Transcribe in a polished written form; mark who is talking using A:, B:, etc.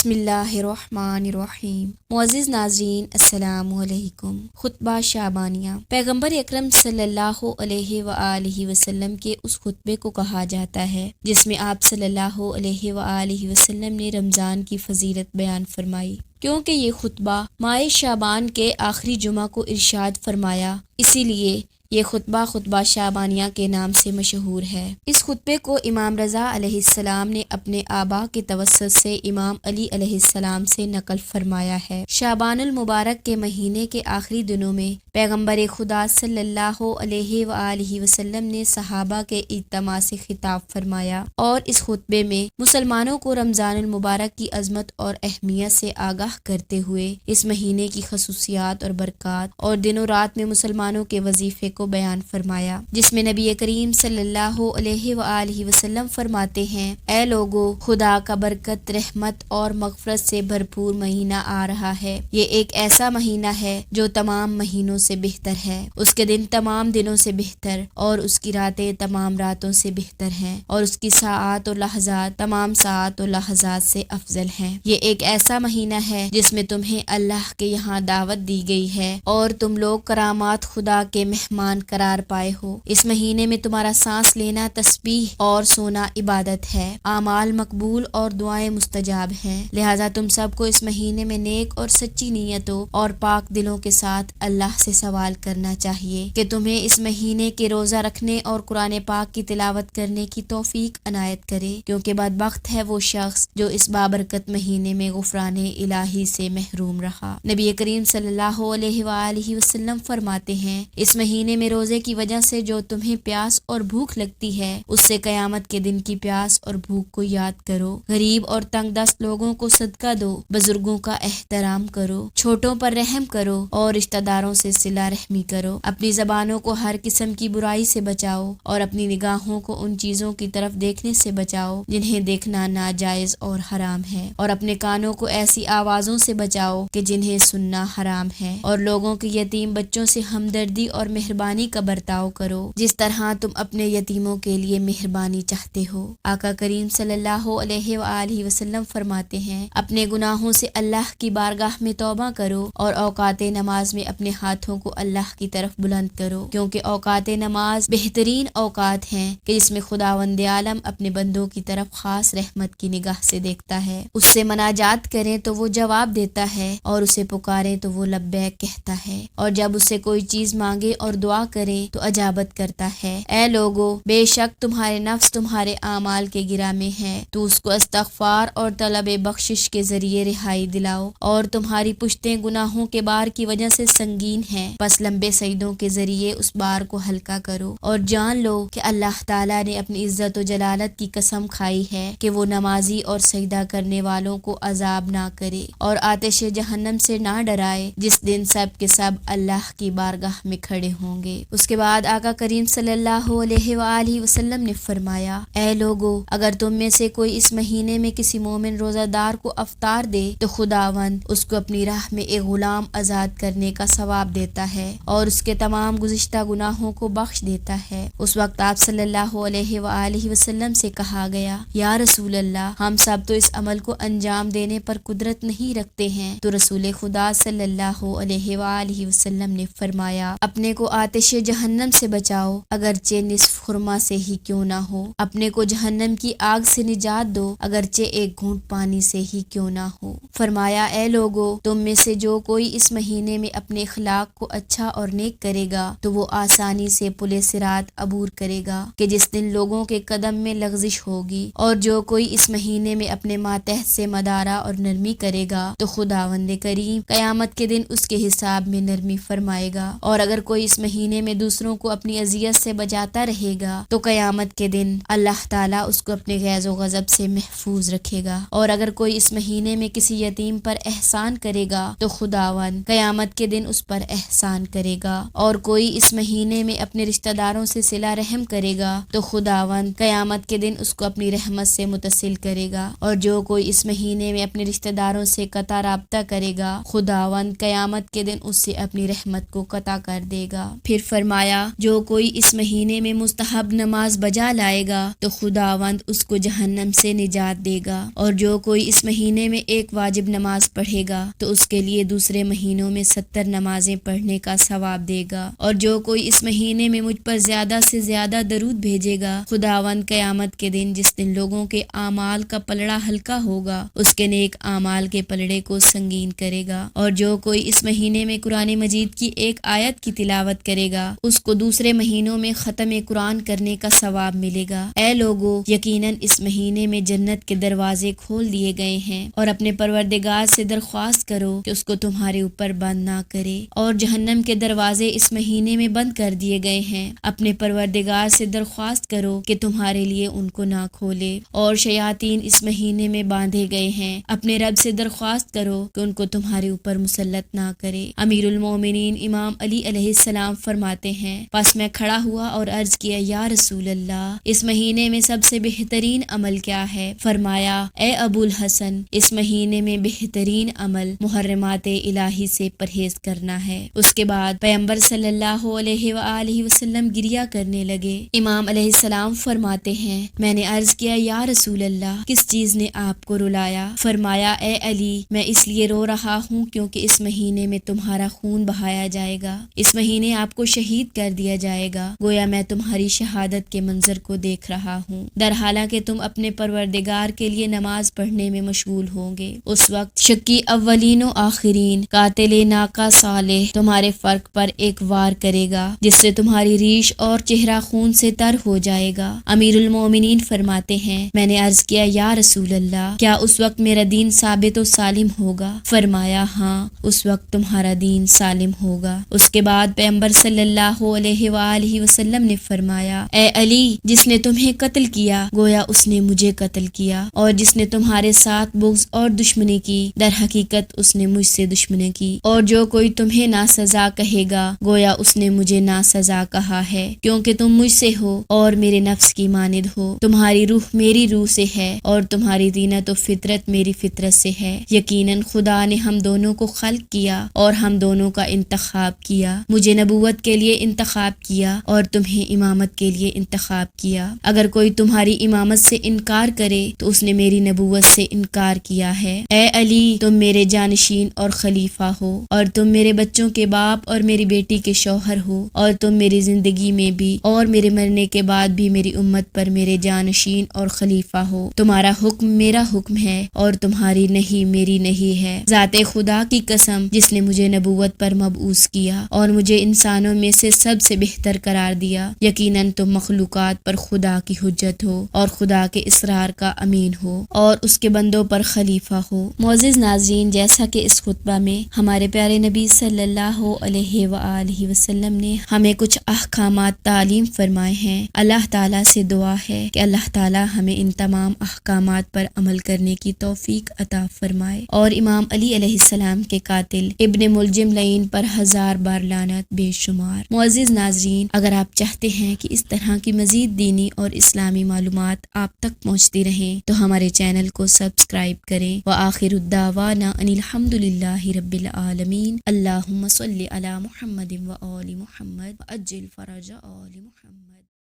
A: بسم اللہ الرحمن الرحیم۔ معزز ناظرین السلام علیکم۔ خطبہ شعبانیہ پیغمبر اکرم صلی اللہ علیہ وآلہ وسلم کے اس خطبے کو کہا جاتا ہے جس میں آپ صلی اللہ علیہ وآلہ وسلم نے رمضان کی فضیلت بیان فرمائی، کیونکہ یہ خطبہ ماہ شعبان کے آخری جمعہ کو ارشاد فرمایا، اسی لیے یہ خطبہ شعبانیہ کے نام سے مشہور ہے۔ اس خطبے کو امام رضا علیہ السلام نے اپنے آبا کے توسط سے امام علی علیہ السلام سے نقل فرمایا ہے۔ شعبان المبارک کے مہینے کے آخری دنوں میں پیغمبر خدا صلی اللہ علیہ وآلہ وسلم نے صحابہ کے اجتماع سے خطاب فرمایا اور اس خطبے میں مسلمانوں کو رمضان المبارک کی عظمت اور اہمیت سے آگاہ کرتے ہوئے اس مہینے کی خصوصیات اور برکات اور دن و رات میں مسلمانوں کے وظیفے کو بیان فرمایا، جس میں نبی کریم صلی اللہ علیہ وآلہ وسلم فرماتے ہیں: اے لوگو، خدا کا برکت، رحمت اور مغفرت سے بھرپور مہینہ آ رہا ہے۔ یہ ایک ایسا مہینہ ہے جو تمام مہینوں سے بہتر ہے، اس کے دن تمام دنوں سے بہتر اور اس کی راتیں تمام راتوں سے بہتر ہیں اور اس کی ساعات و لحظات تمام ساعات و لحظات سے افضل ہیں۔ یہ ایک ایسا مہینہ ہے جس میں تمہیں اللہ کے یہاں دعوت دی گئی ہے اور تم لوگ کرامات خدا کے مہمان قرار پائے ہو۔ اس مہینے میں تمہارا سانس لینا تسبیح اور سونا عبادت ہے، اعمال مقبول اور دعائیں مستجاب ہیں، لہذا تم سب کو اس مہینے میں نیک اور سچی نیتوں اور پاک دلوں کے ساتھ اللہ سے سوال کرنا چاہیے کہ تمہیں اس مہینے کے روزہ رکھنے اور قرآن پاک کی تلاوت کرنے کی توفیق عنایت کرے، کیونکہ بدبخت ہے وہ شخص جو اس بابرکت مہینے میں غفران الہی سے محروم رہا۔ نبی کریم صلی اللہ علیہ وآلہ وسلم فرماتے ہیں: اس مہینے میں روزے کی وجہ سے جو تمہیں پیاس اور بھوک لگتی ہے، اس سے قیامت کے دن کی پیاس اور بھوک کو یاد کرو۔ غریب اور تنگ دست لوگوں کو صدقہ دو، بزرگوں کا احترام کرو، چھوٹوں پر رحم کرو اور رشتہ داروں سے صلہ رحمی کرو۔ اپنی زبانوں کو ہر قسم کی برائی سے بچاؤ اور اپنی نگاہوں کو ان چیزوں کی طرف دیکھنے سے بچاؤ جنہیں دیکھنا ناجائز اور حرام ہے، اور اپنے کانوں کو ایسی آوازوں سے بچاؤ کہ جنہیں سننا حرام ہے، اور لوگوں کے یتیم بچوں سے ہمدردی اور مہربانی کا برتاؤ کرو جس طرح تم اپنے یتیموں کے لیے مہربانی چاہتے ہو۔ آقا کریم صلی اللہ علیہ وآلہ وسلم فرماتے ہیں: اپنے گناہوں سے اللہ کی بارگاہ میں توبہ کرو اور اوقات نماز میں اپنے ہاتھوں کو اللہ کی طرف بلند کرو، کیونکہ اوقات نماز بہترین اوقات ہیں کہ جس میں خداوند عالم اپنے بندوں کی طرف خاص رحمت کی نگاہ سے دیکھتا ہے۔ اس سے مناجات کریں تو وہ جواب دیتا ہے اور اسے پکاریں تو وہ لبیک کہتا ہے، اور جب اسے کوئی چیز مانگے اور دعا کریں تو اجابت کرتا ہے۔ اے لوگو، بے شک تمہارے نفس تمہارے اعمال کے گرہ میں ہے، تو اس کو استغفار اور طلب بخشش کے ذریعے رہائی دلاؤ، اور تمہاری پشتیں گناہوں کے بار کی وجہ سے سنگین ہیں، پس لمبے سجدوں کے ذریعے اس بار کو ہلکا کرو، اور جان لو کہ اللہ تعالیٰ نے اپنی عزت و جلالت کی قسم کھائی ہے کہ وہ نمازی اور سجدہ کرنے والوں کو عذاب نہ کرے اور آتش جہنم سے نہ ڈرائے جس دن سب کے سب اللہ کی بارگاہ میں کھڑے ہوں گے۔ اس کے بعد آقا کریم صلی اللہ علیہ وآلہ وسلم نے فرمایا: اے لوگو، اگر تم میں سے کوئی اس مہینے میں کسی مومن روزہ دار کو افطار دے تو خداوند اس کو اپنی راہ میں ایک غلام آزاد کرنے کا ثواب دیتا ہے اور اس کے تمام گزشتہ گناہوں کو بخش دیتا ہے۔ اس وقت آپ صلی اللہ علیہ وآلہ وسلم سے کہا گیا: یا رسول اللہ، ہم سب تو اس عمل کو انجام دینے پر قدرت نہیں رکھتے ہیں۔ تو رسول خدا صلی اللہ علیہ وآلہ وسلم نے فرمایا: اپنے کو آتش جہنم سے بچاؤ، اگرچہ نصف خرما سے ہی کیوں نہ ہو، اپنے کو جہنم کی آگ سے نجات دو، اگرچہ ایک گھونٹ پانی سے ہی کیوں نہ ہو۔ فرمایا: اے لوگو، تم میں سے جو کوئی اس مہینے میں اپنے اخلاق کو اچھا اور نیک کرے گا تو وہ آسانی سے پل صراط عبور کرے گا کہ جس دن لوگوں کے قدم میں لغزش ہوگی، اور جو کوئی اس مہینے میں اپنے ماتحت سے مدارا اور نرمی کرے گا تو خداوند کریم قیامت کے دن اس کے حساب میں نرمی فرمائے گا، اور اگر کوئی اس مہینے میں دوسروں کو اپنی اذیت سے بچاتا رہے گا تو قیامت کے دن اللہ تعالیٰ اس کو اپنے غیظ و غضب سے محفوظ رکھے گا، اور اگر کوئی اس مہینے میں کسی یتیم پر احسان کرے گا تو خداوند قیامت کے دن اس پر احسان کرے گا، اور کوئی اس مہینے میں اپنے رشتہ داروں سے صلہ رحم کرے گا تو خداوند قیامت کے دن اس کو اپنی رحمت سے متصل کرے گا، اور جو کوئی اس مہینے میں اپنے رشتہ داروں سے قطع رابطہ کرے گا خداوند قیامت کے دن اس سے اپنی رحمت کو قطع کر دے گا۔ پھر فرمایا جو کوئی اس مہینے میں مستحب نماز بجا لائے گا تو خداوند اس کو جہنم سے نجات دے گا، اور جو کوئی اس مہینے میں ایک واجب نماز پڑھے گا تو اس کے لیے دوسرے مہینوں میں 70 نمازیں پڑھنے کا ثواب دے گا، اور جو کوئی اس مہینے میں مجھ پر زیادہ سے زیادہ درود بھیجے گا خداوند قیامت کے دن جس دن لوگوں کے اعمال کا پلڑا ہلکا ہوگا اس کے نیک اعمال کے پلڑے کو سنگین کرے گا، اور جو کوئی اس مہینے میں قرآن مجید کی ایک آیت کی تلاوت کرے گا اس کو دوسرے مہینوں میں ختم قرآن کرنے کا ثواب ملے گا۔ اے لوگو، یقیناً اس مہینے میں جنت کے دروازے کھول دیے گئے ہیں، اور اپنے پروردگار سے درخواست کرو کہ اس کو تمہارے اوپر بند نہ کرے، اور جہنم کے دروازے اس مہینے میں بند کر دیے گئے ہیں، اپنے پروردگار سے درخواست کرو کہ تمہارے لیے ان کو نہ کھولے، اور شیاطین اس مہینے میں باندھے گئے ہیں، اپنے رب سے درخواست کرو کہ ان کو تمہارے اوپر مسلط نہ کرے۔ امیر المومنین امام علی علیہ السلام فرماتے ہیں، پس میں کھڑا ہوا اور عرض کیا یا رسول اللہ، اس مہینے میں سب سے بہترین عمل کیا ہے؟ فرمایا اے ابو الحسن، اس مہینے میں بہترین عمل محرمات الہی سے پرہیز کرنا ہے۔ اس کے بعد پیغمبر صلی اللہ علیہ وآلہ وسلم گریہ کرنے لگے۔ امام علیہ السلام فرماتے ہیں، میں نے عرض کیا یا رسول اللہ، کس چیز نے آپ کو رلایا؟ فرمایا اے علی، میں اس لیے رو رہا ہوں کیونکہ اس مہینے میں تمہارا خون بہایا جائے گا، اس مہینے آپ کو شہید کر دیا جائے گا، گویا میں تمہاری شہادت کے منظر کو دیکھ رہا ہوں، در حالانکہ تم اپنے پروردگار کے لیے نماز پڑھنے میں مشغول ہوں گے۔ اس وقت شکی اولین و آخرین، قاتل ناقہ صالح تمہارے فرق پر ایک وار کرے گا جس سے تمہاری ریش اور چہرہ خون سے تر ہو جائے گا۔ امیر المومنین فرماتے ہیں، میں نے عرض کیا یا رسول اللہ، کیا اس وقت میرا دین ثابت و سالم ہوگا؟ فرمایا ہاں، اس وقت تمہارا دین سالم ہوگا۔ اس کے بعد پیغمبر صلی اللہ علیہ وآلہ وسلم نے فرمایا اے علی، جس نے تمہیں قتل کیا گویا اس نے مجھے قتل کیا، اور جس نے تمہارے ساتھ بغض اور دشمنی کی در حقیقت اس نے مجھ سے دشمنی کی، اور جو کوئی تمہیں ناسزا کہے گا گویا اس نے مجھے ناسزا کہا ہے، کیونکہ تم مجھ سے ہو اور میرے نفس کی مانند ہو، تمہاری روح میری روح سے ہے اور تمہاری دینت و فطرت میری فطرت سے ہے۔ یقیناً خدا نے ہم دونوں کو خلق کیا اور ہم دونوں کا انتخاب کیا، مجھے نبوت کے لیے انتخاب کیا اور تمہیں امامت کے لیے انتخاب کیا۔ اگر کوئی تمہاری امامت سے انکار کرے تو اس نے میری نبوت سے انکار کیا ہے۔ اے علی، تم میرے جانشین اور خلیفہ ہو، اور تم میرے بچوں کے باپ اور میری بیٹی کے شوہر ہو، اور تم میری زندگی میں بھی اور میرے مرنے کے بعد بھی میری امت پر میرے جانشین اور خلیفہ ہو۔ تمہارا حکم میرا حکم ہے اور تمہاری نہیں میری نہیں ہے۔ ذات خدا کی قسم جس نے مجھے نبوت پر مبعوث کیا اور مجھے انسانوں میں سے سب سے بہتر قرار دیا، یقیناً تم مخلوقات پر خدا کی حجت ہو اور خدا کے اسرار کا امین ہو اور اس کے بندوں پر خلیفہ ہو۔ معزز ناظرین، جیسا کہ اس خطبہ میں ہمارے پیارے نبی صلی اللہ علیہ وآلہ وسلم نے ہمیں کچھ احکامات تعلیم فرمائے ہیں، اللہ تعالیٰ سے دعا ہے کہ اللہ تعالیٰ ہمیں ان تمام احکامات پر عمل کرنے کی توفیق عطا فرمائے، اور امام علی علیہ السلام کے قاتل ابن ملجم لعین پر 1000 بار لعنت بے شمار۔ معزز ناظرین، اگر آپ چاہتے ہیں کہ اس طرح کی مزید دینی اور اسلامی معلومات آپ تک پہنچتی رہیں تو ہمارے چینل کو سبسکرائب کریں۔ وآخر الدعوانا ان الحمد للہ رب العالمین۔ اللہم صلی علی محمد وآل محمد وعجل فرج آل محمد۔